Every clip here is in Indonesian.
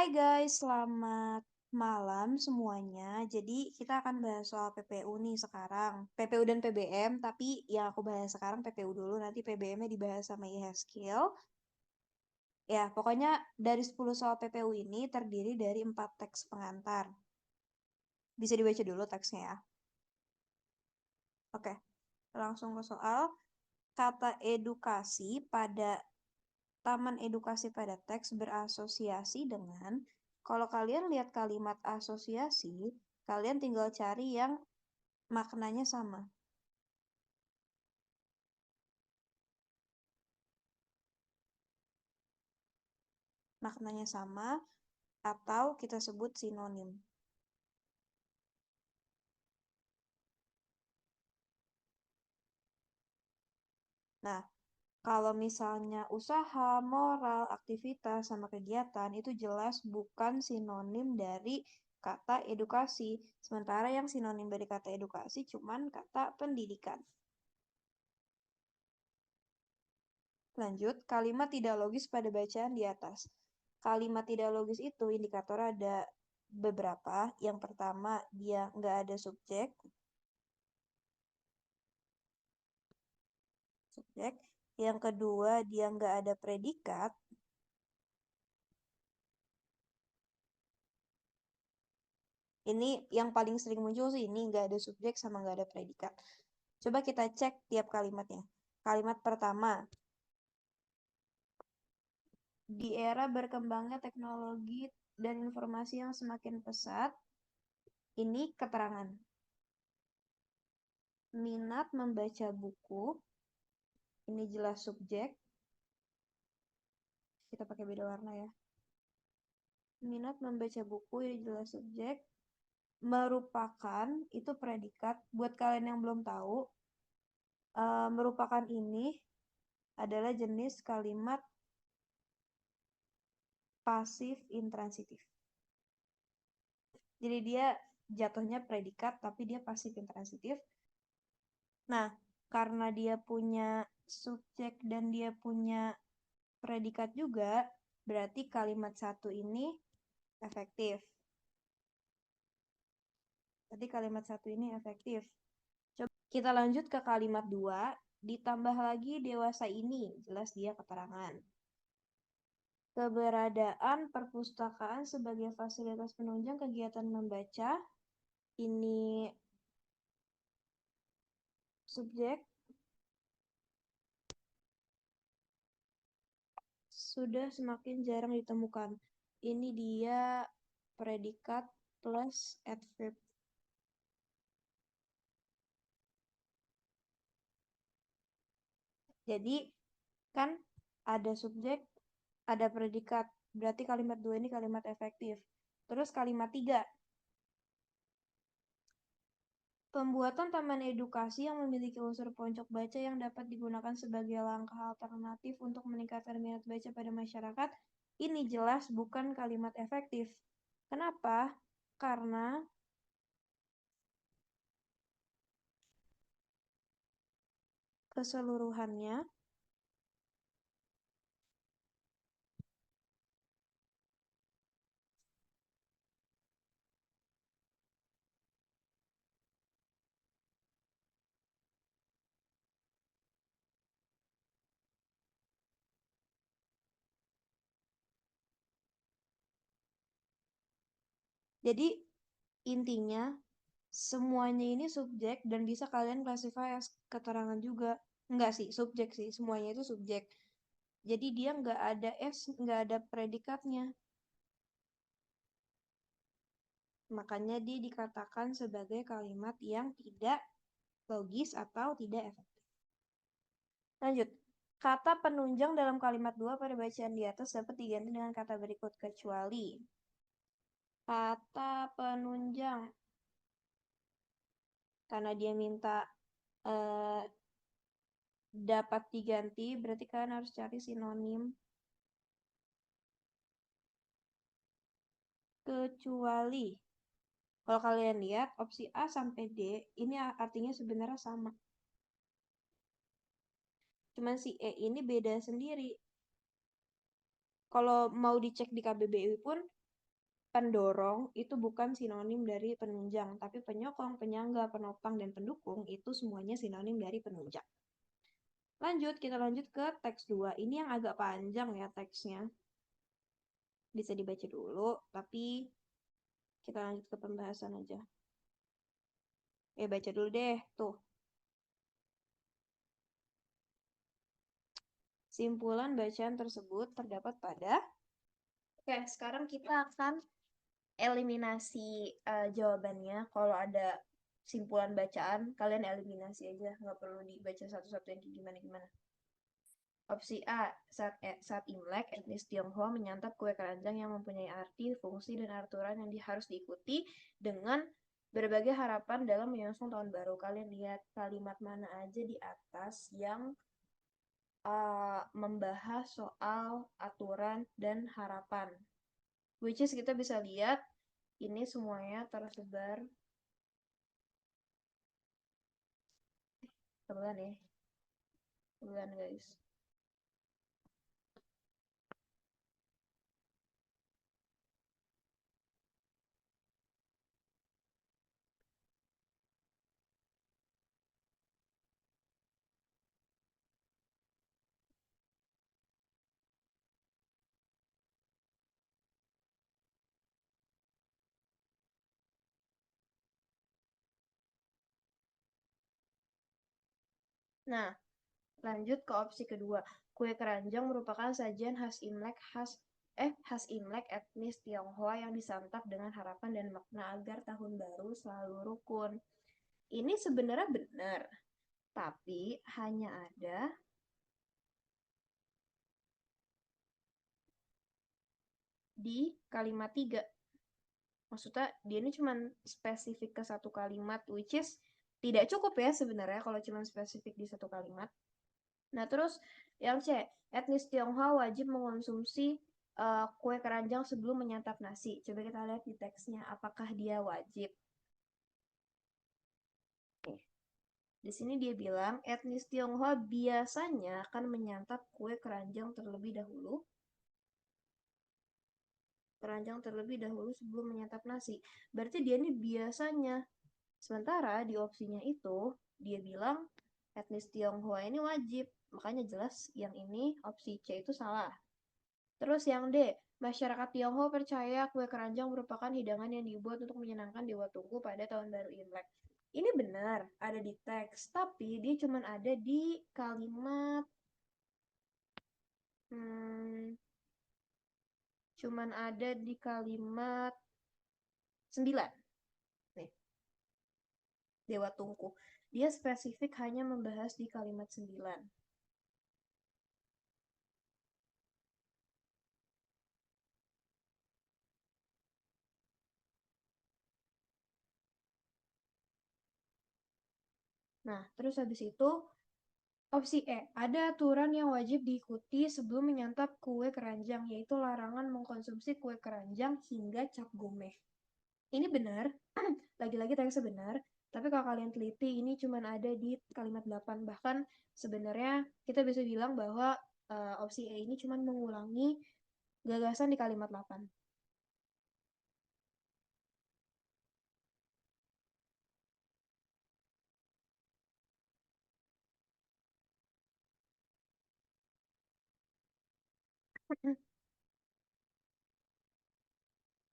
Hai guys, selamat malam semuanya. Jadi kita akan bahas soal PPU nih sekarang. PPU dan PBM, tapi yang aku bahas sekarang PPU dulu, nanti PBM-nya dibahas sama IHSkill. Ya, pokoknya dari 10 soal PPU ini terdiri dari 4 teks pengantar. Bisa dibaca dulu teksnya ya. Oke, langsung ke soal. Kata edukasi pada Taman Edukasi pada teks berasosiasi dengan, kalau kalian lihat kalimat asosiasi, kalian tinggal cari yang maknanya sama. Maknanya sama atau kita sebut sinonim. Nah, kalau misalnya usaha, moral, aktivitas, sama kegiatan itu jelas bukan sinonim dari kata edukasi. Sementara yang sinonim dari kata edukasi cuman kata pendidikan. Lanjut, kalimat tidak logis pada bacaan di atas. Kalimat tidak logis itu indikator ada beberapa. Yang pertama, dia nggak ada subjek. Yang kedua, dia nggak ada predikat. Ini yang paling sering muncul sih, ini nggak ada subjek sama nggak ada predikat. Coba kita cek tiap kalimatnya. Kalimat pertama, di era berkembangnya teknologi dan informasi yang semakin pesat, ini keterangan. Minat membaca buku, ini jelas subjek. Kita pakai beda warna ya. Minat membaca buku, ini jelas subjek. Merupakan, itu predikat. Buat kalian yang belum tahu, merupakan ini adalah jenis kalimat pasif intransitif. Jadi dia jatuhnya predikat, tapi dia pasif intransitif. Nah, karena dia punya subjek dan dia punya predikat juga, berarti kalimat satu ini efektif. Berarti kalimat satu ini efektif. Coba kita lanjut ke kalimat dua, ditambah lagi dewasa ini, jelas dia keterangan. Keberadaan perpustakaan sebagai fasilitas penunjang kegiatan membaca, ini subjek, sudah semakin jarang ditemukan. Ini dia predikat plus adverb. Jadi kan ada subjek, ada predikat. Berarti kalimat dua ini kalimat efektif. Terus kalimat tiga, pembuatan taman edukasi yang memiliki unsur pojok baca yang dapat digunakan sebagai langkah alternatif untuk meningkatkan minat baca pada masyarakat, ini jelas bukan kalimat efektif. Kenapa? Karena keseluruhannya jadi intinya semuanya ini subjek dan bisa kalian classify as keterangan juga. Enggak sih, subjek sih. Semuanya itu subjek. Jadi dia nggak ada nggak ada predikatnya. Makanya dia dikatakan sebagai kalimat yang tidak logis atau tidak efektif. Lanjut. Kata penunjang dalam kalimat dua pada bacaan di atas dapat diganti dengan kata berikut kecuali. Kata penunjang. Karena dia minta eh, dapat diganti, berarti kalian harus cari sinonim. Kecuali. Kalau kalian lihat, opsi A sampai D, ini artinya sebenarnya sama. Cuman si E ini beda sendiri. Kalau mau dicek di KBBI pun, pendorong itu bukan sinonim dari penunjang, tapi penyokong, penyangga, penopang, dan pendukung itu semuanya sinonim dari penunjang. Lanjut, kita lanjut ke teks 2. Ini yang agak panjang ya teksnya. Bisa dibaca dulu, tapi kita lanjut ke pembahasan aja. Baca dulu deh, tuh. Simpulan bacaan tersebut terdapat pada... Oke, sekarang kita akan eliminasi jawabannya. Kalau ada simpulan bacaan, kalian eliminasi aja. Nggak perlu dibaca satu-satu yang gimana-gimana. Opsi A, saat Imlek, etnis Tionghoa menyantap kue keranjang yang mempunyai arti, fungsi, dan aturan yang harus diikuti dengan berbagai harapan dalam menyongsong tahun baru. Kalian lihat kalimat mana aja di atas yang membahas soal aturan dan harapan. Which is kita bisa lihat ini semuanya tersebar. Tebelan ya. Tebelan guys. Nah, lanjut ke opsi kedua. Kue keranjang merupakan sajian khas Imlek etnis Tionghoa yang disantap dengan harapan dan makna agar tahun baru selalu rukun. Ini sebenarnya benar, tapi hanya ada di kalimat 3. Maksudnya dia ini cuma spesifik ke satu kalimat, which is tidak cukup ya sebenarnya kalau cuma spesifik di satu kalimat. Nah, terus yang C, etnis Tionghoa wajib mengonsumsi kue keranjang sebelum menyantap nasi. Coba kita lihat di teksnya, apakah dia wajib? Di sini dia bilang, etnis Tionghoa biasanya akan menyantap kue keranjang terlebih dahulu. Keranjang terlebih dahulu sebelum menyantap nasi. Berarti dia ini biasanya. Sementara di opsinya itu, dia bilang etnis Tionghoa ini wajib. Makanya jelas yang ini opsi C itu salah. Terus yang D, masyarakat Tionghoa percaya kue keranjang merupakan hidangan yang dibuat untuk menyenangkan Dewa Tungku pada tahun baru Imlek. Ini benar, ada di teks, tapi dia cuma ada di kalimat cuman ada di kalimat 9. Nih, Dewa Tungku. Dia spesifik hanya membahas di kalimat 9. Nah, terus habis itu opsi E, ada aturan yang wajib diikuti sebelum menyantap kue keranjang, yaitu larangan mengkonsumsi kue keranjang hingga cap gomeh. Ini benar, lagi-lagi teksnya benar, tapi kalau kalian teliti ini cuma ada di kalimat 8. Bahkan sebenarnya kita bisa bilang bahwa opsi E ini cuma mengulangi gagasan di kalimat 8.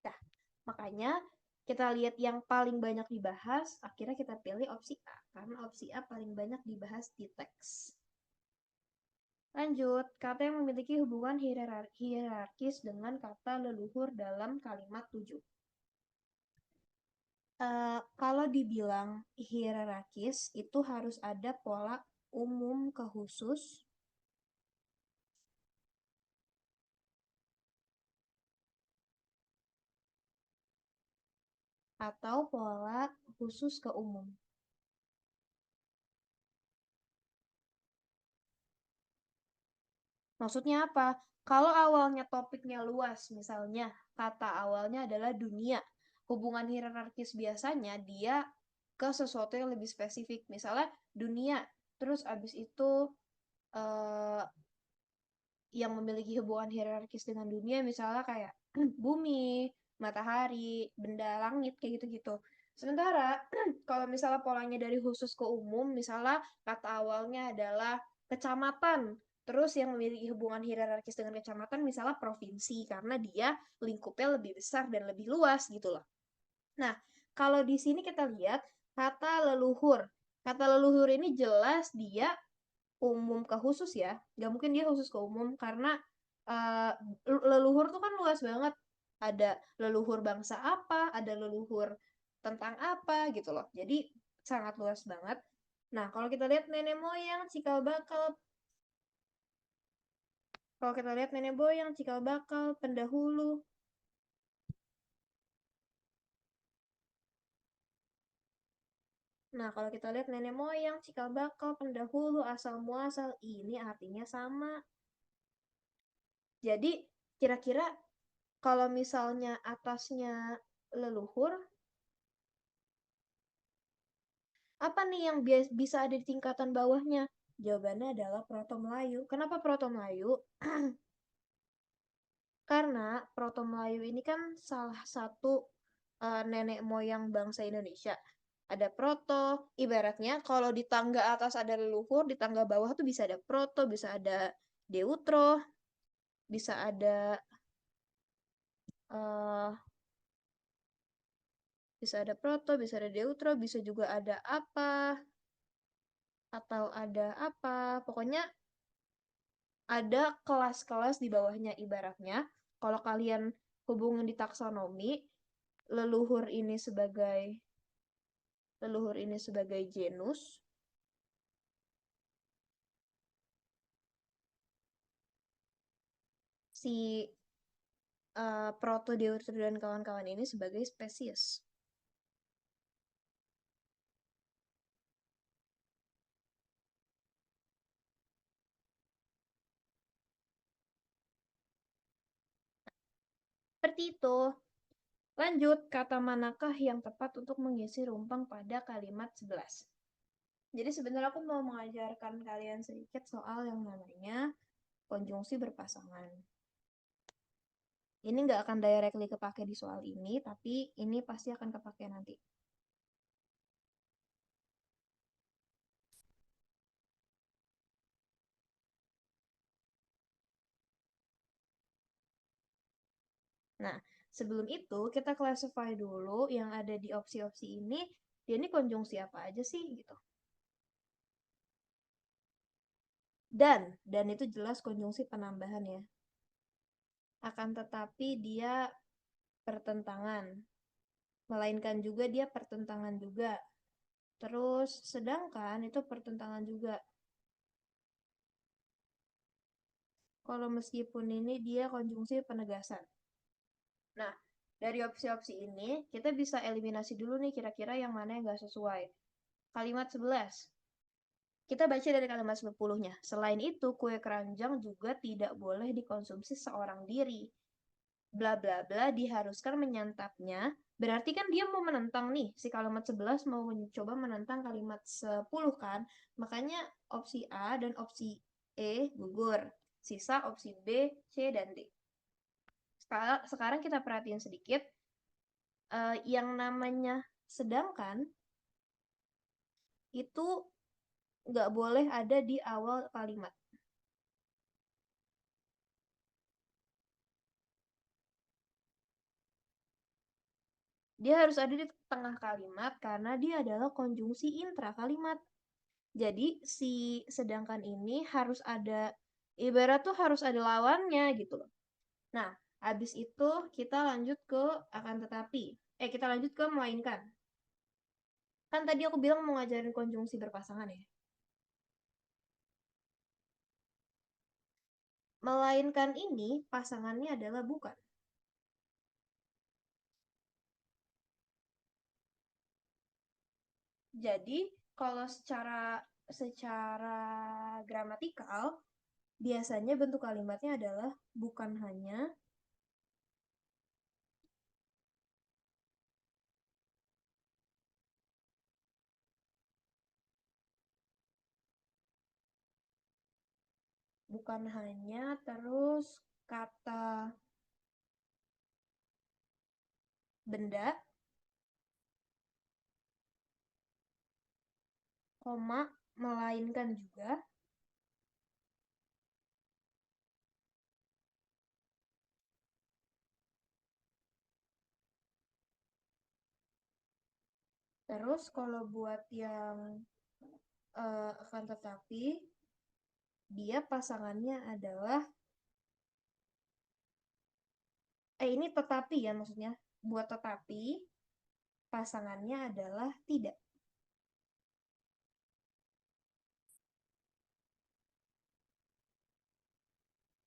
Nah, makanya kita lihat yang paling banyak dibahas, akhirnya kita pilih opsi A, karena opsi A paling banyak dibahas di teks. Lanjut, kata yang memiliki hubungan hierarkis dengan kata leluhur dalam kalimat 7. Kalau dibilang hierarkis, itu harus ada pola umum ke khusus, atau pola khusus ke umum. Maksudnya apa? Kalau awalnya topiknya luas, misalnya kata awalnya adalah dunia, hubungan hierarkis biasanya dia ke sesuatu yang lebih spesifik. Misalnya dunia, terus abis itu eh, yang memiliki hubungan hierarkis dengan dunia, misalnya kayak bumi, matahari, benda langit, kayak gitu-gitu. Sementara kalau misalnya polanya dari khusus ke umum, misalnya kata awalnya adalah kecamatan, terus yang memiliki hubungan hierarkis dengan kecamatan misalnya provinsi, karena dia lingkupnya lebih besar dan lebih luas gitu loh. Nah, kalau di sini kita lihat kata leluhur. Kata leluhur ini jelas dia umum ke khusus ya. Nggak mungkin dia khusus ke umum karena uh, leluhur tuh kan luas banget. Ada leluhur bangsa apa, ada leluhur tentang apa gitu loh. Jadi sangat luas banget. Nah, kalau kita lihat nenek moyang, cikal bakal, kalau kita lihat nenek moyang, cikal bakal, pendahulu. Nah, kalau kita lihat nenek moyang, cikal bakal, pendahulu, asal muasal, ini artinya sama. Jadi, kira-kira kalau misalnya atasnya leluhur, apa nih yang bisa ada di tingkatan bawahnya? Jawabannya adalah Proto Melayu. Kenapa Proto Melayu? Karena Proto Melayu ini kan salah satu nenek moyang bangsa Indonesia. Ada Proto, ibaratnya kalau di tangga atas ada leluhur, di tangga bawah tuh bisa ada Proto, bisa ada Deutro, bisa ada eh bisa ada Proto, bisa ada Deutro, bisa juga ada apa atau ada apa. Pokoknya ada kelas-kelas di bawahnya ibaratnya. Kalau kalian hubungin di taksonomi, leluhur ini sebagai leluhur ini sebagai genus, si Protodeutro dan kawan-kawan ini sebagai spesies. Seperti itu. Lanjut, kata manakah yang tepat untuk mengisi rumpang pada kalimat 11? Jadi sebenarnya aku mau mengajarkan kalian sedikit soal yang namanya konjungsi berpasangan. Ini nggak akan directly kepake di soal ini, tapi ini pasti akan kepake nanti. Nah, sebelum itu kita classify dulu yang ada di opsi-opsi ini, dia ini konjungsi apa aja sih gitu. Dan itu jelas konjungsi penambahan ya. Akan tetapi dia pertentangan. Melainkan juga dia pertentangan juga. Terus sedangkan itu pertentangan juga. Kalau meskipun ini dia konjungsi penegasan. Nah, dari opsi-opsi ini kita bisa eliminasi dulu nih kira-kira yang mana yang nggak sesuai. Kalimat 11. Kita baca dari kalimat 10-nya. Selain itu, kue keranjang juga tidak boleh dikonsumsi seorang diri. Bla bla bla diharuskan menyantapnya. Berarti kan dia mau menentang nih. Si kalimat 11 mau mencoba menentang kalimat 10 kan. Makanya opsi A dan opsi E gugur. Sisa opsi B, C, dan D. Sekarang kita perhatiin sedikit. Yang namanya sedangkan itu nggak boleh ada di awal kalimat. Dia harus ada di tengah kalimat karena dia adalah konjungsi intra kalimat. Jadi si sedangkan ini harus ada, ibarat tuh harus ada lawannya gitu loh. Nah, habis itu kita lanjut ke akan tetapi. Kita lanjut ke melainkan. Kan tadi aku bilang mau ngajarin konjungsi berpasangan ya. Melainkan ini pasangannya adalah bukan. Jadi kalau secara secara gramatikal biasanya bentuk kalimatnya adalah bukan hanya, bukan hanya terus kata benda, koma, melainkan juga. Terus kalau buat yang akan tetapi, dia pasangannya adalah, ini tetapi ya maksudnya. Buat tetapi, pasangannya adalah tidak.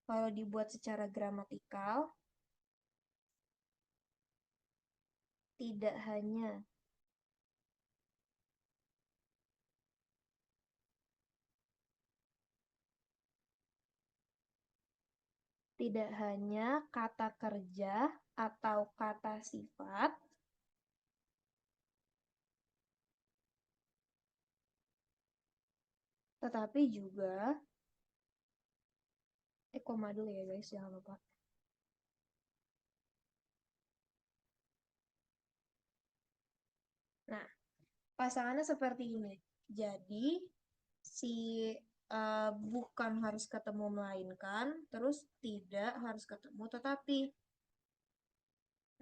Kalau dibuat secara gramatikal, tidak hanya tidak hanya kata kerja atau kata sifat, tetapi juga, koma dulu ya guys, jangan lupa. Nah, pasangannya seperti ini. Jadi, si bukan harus ketemu melainkan, terus tidak harus ketemu tetapi.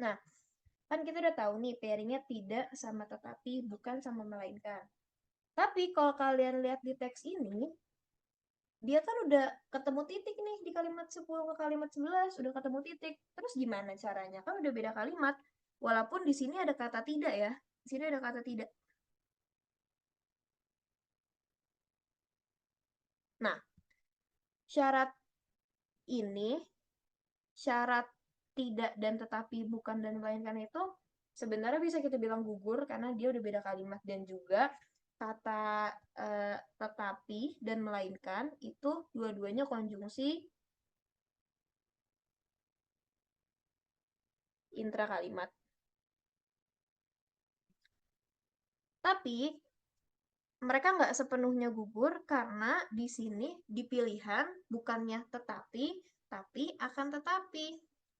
Nah, kan kita udah tahu nih pairingnya tidak sama tetapi, bukan sama melainkan. Tapi kalau kalian lihat di teks ini, dia kan udah ketemu titik nih di kalimat 10 ke kalimat 11, udah ketemu titik. Terus gimana caranya? Kan udah beda kalimat. Walaupun di sini ada kata tidak ya. Di sini ada kata tidak. Nah, syarat ini, syarat tidak dan tetapi bukan dan melainkan itu sebenarnya bisa kita bilang gugur karena dia udah beda kalimat, dan juga kata tetapi dan melainkan itu dua-duanya konjungsi intra kalimat. Tapi mereka nggak sepenuhnya gugur karena di sini di pilihan bukannya tetapi, tapi akan tetapi.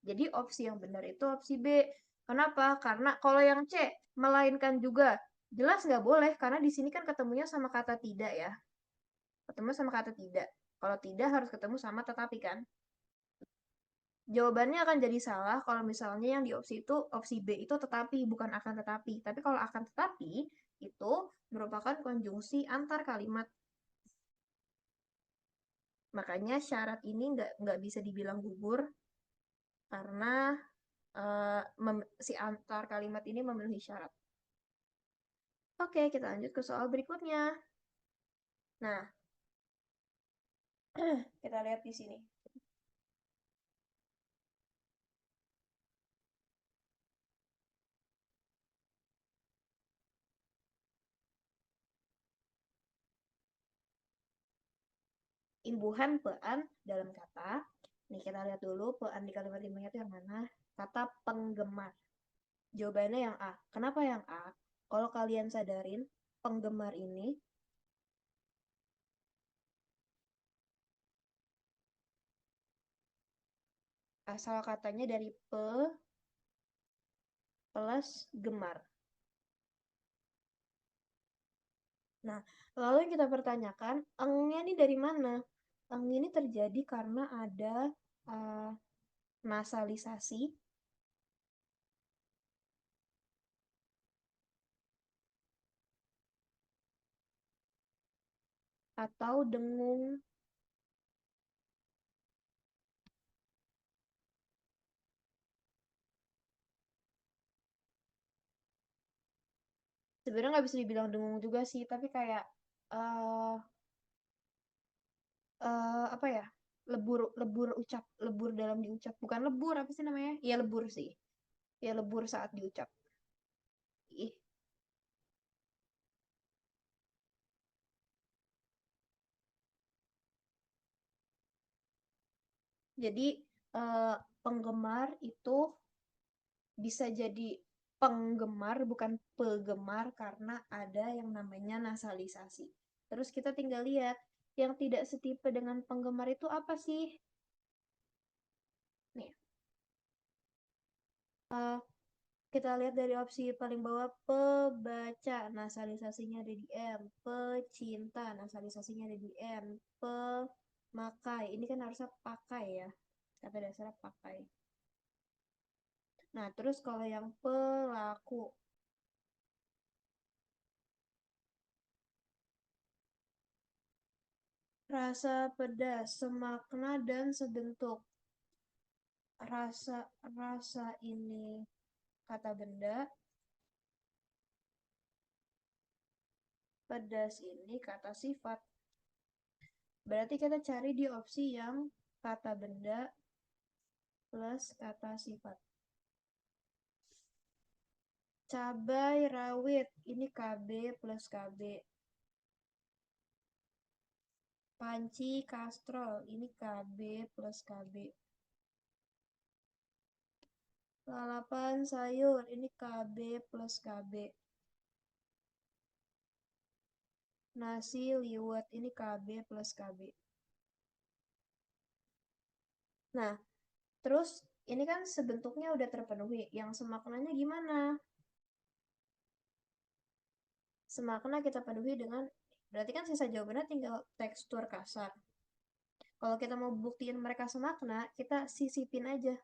Jadi opsi yang benar itu opsi B. Kenapa? Karena kalau yang C, melainkan juga. Jelas nggak boleh, karena di sini kan ketemunya sama kata tidak ya. Ketemu sama kata tidak. Kalau tidak harus ketemu sama tetapi kan. Jawabannya akan jadi salah kalau misalnya yang di opsi itu, opsi B itu tetapi, bukan akan tetapi. Tapi kalau akan tetapi, itu merupakan konjungsi antar kalimat. Makanya syarat ini nggak bisa dibilang gugur, karena si antar kalimat ini memenuhi syarat. Oke, kita lanjut ke soal berikutnya. Nah, kita lihat di sini. Imbuhan pean dalam kata. Nih, kita lihat dulu pean di kalimat ini itu yang mana. Kata penggemar. Jawabannya yang A. Kenapa yang A? Kalau kalian sadarin, penggemar ini asal katanya dari pe plus gemar. Nah, lalu yang kita pertanyakan, engnya ini dari mana? Eng ini terjadi karena ada uh, nasalisasi atau dengung sebenarnya nggak bisa dibilang dengung juga sih, tapi kayak uh, apa ya, lebur lebur ucap, lebur dalam diucap, bukan lebur, apa sih namanya, ya lebur sih, ya lebur saat diucap. Ih, jadi penggemar itu bisa jadi penggemar bukan penggemar karena ada yang namanya nasalisasi. Terus kita tinggal lihat yang tidak setipe dengan penggemar itu apa sih? Nih, Kita lihat dari opsi paling bawah, pebaca, nasalisasinya ada di M. Pecinta, nasalisasinya ada di M. Pemakai, ini kan harusnya pakai ya. Kata dasarnya pakai. Nah, terus kalau yang pelaku, rasa pedas, semakna dan sebentuk. Rasa ini kata benda, pedas ini kata sifat. Berarti kita cari di opsi yang kata benda plus kata sifat. Cabai rawit, ini KB plus KB. Panci kastrol, ini KB plus KB. Lalapan sayur, ini KB plus KB. Nasi liwet, ini KB plus KB. Nah, terus ini kan sebentuknya udah terpenuhi. Yang semaknanya gimana? Semakna kita penuhi dengan, berarti kan sisa jawabannya tinggal tekstur kasar. Kalau kita mau buktiin mereka semakna, kita sisipin aja.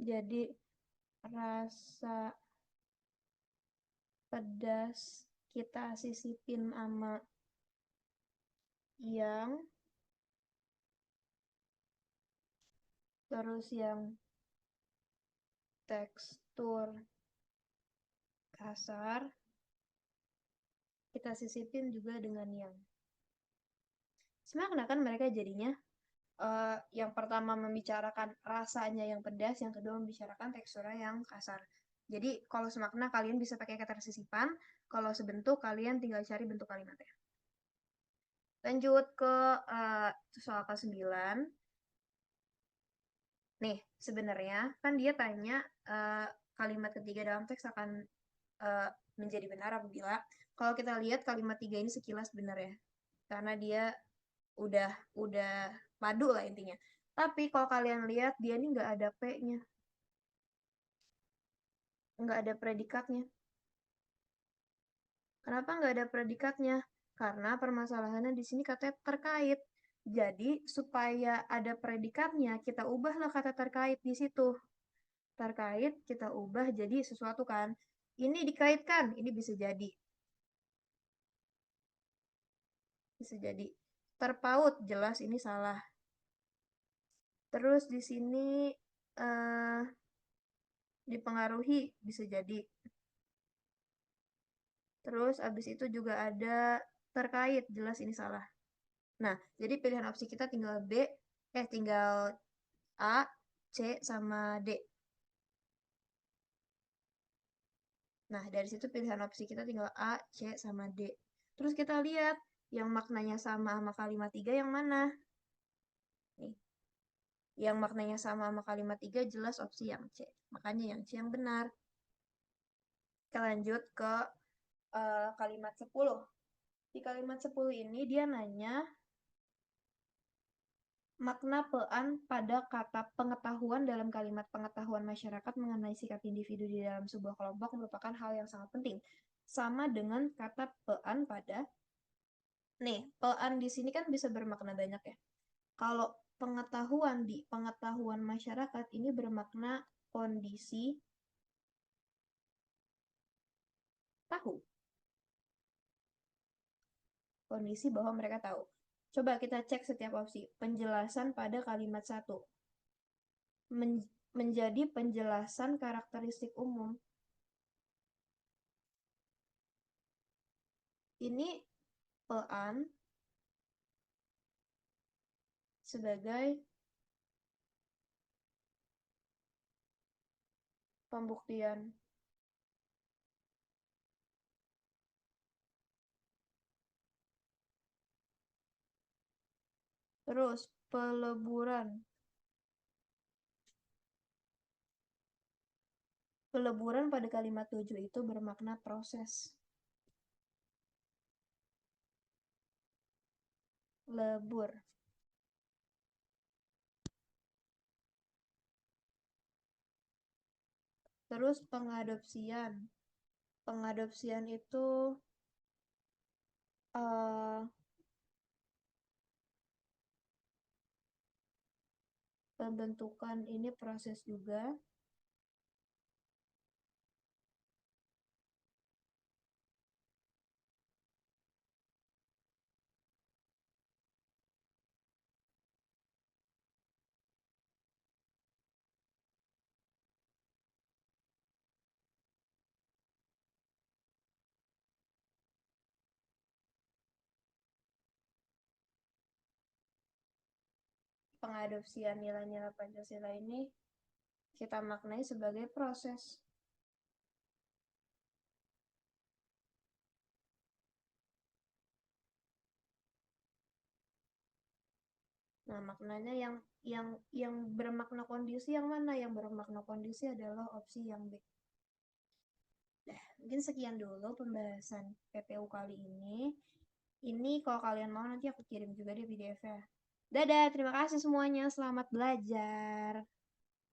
Jadi rasa pedas kita sisipin sama yang, terus yang tekstur kasar kita sisipin juga dengan yang semakna. Kan mereka jadinya yang pertama membicarakan rasanya yang pedas, yang kedua membicarakan teksturnya yang kasar. Jadi kalau semakna kalian bisa pakai kata sisipan, kalau sebentuk kalian tinggal cari bentuk kalimatnya. Lanjut ke soal ke-9. Nih, sebenarnya kan dia tanya kalimat ketiga dalam teks akan menjadi benar apabila, kalau kita lihat kalimat 3 ini sekilas benar ya. Karena dia udah padu lah intinya. Tapi kalau kalian lihat dia ini nggak ada P-nya. Nggak ada predikatnya. Kenapa nggak ada predikatnya? Karena permasalahannya di sini katanya terkait. Jadi supaya ada predikatnya, kita ubahlah kata terkait di situ. Terkait kita ubah jadi sesuatu kan. Ini dikaitkan, ini bisa jadi. Bisa jadi. Terpaut, jelas ini salah. Terus di sini dipengaruhi, bisa jadi. Terus abis itu juga ada terkait, jelas ini salah. Nah, jadi pilihan opsi kita tinggal tinggal A, C, sama D. Nah, dari situ pilihan opsi kita tinggal A, C, sama D. Terus kita lihat yang maknanya sama kalimat 3 yang mana? Nih. Yang maknanya sama kalimat 3 jelas opsi yang C. Makanya yang C yang benar. Kita lanjut ke kalimat 10. Di kalimat 10 ini dia nanya makna pean pada kata pengetahuan dalam kalimat pengetahuan masyarakat mengenai sikap individu di dalam sebuah kelompok merupakan hal yang sangat penting. Sama dengan kata pean pada, nih, pean di sini kan bisa bermakna banyak ya. Kalau pengetahuan di pengetahuan masyarakat ini bermakna kondisi tahu. Kondisi bahwa mereka tahu. Coba kita cek setiap opsi. Penjelasan pada kalimat 1. Menjadi penjelasan karakteristik umum. Ini pean sebagai pembuktian. Terus peleburan. Peleburan pada kalimat tujuh itu bermakna proses. Lebur. Terus pengadopsian. Pengadopsian itu eh, pembentukan ini proses juga. Pengadopsian nilai-nilai Pancasila ini kita maknai sebagai proses. Nah, maknanya yang bermakna kondisi yang mana? Yang bermakna kondisi adalah opsi yang B. Nah, mungkin sekian dulu pembahasan PPU kali ini. Ini kalau kalian mau nanti aku kirim juga di PDF-nya. Dadah, terima kasih semuanya. Selamat belajar.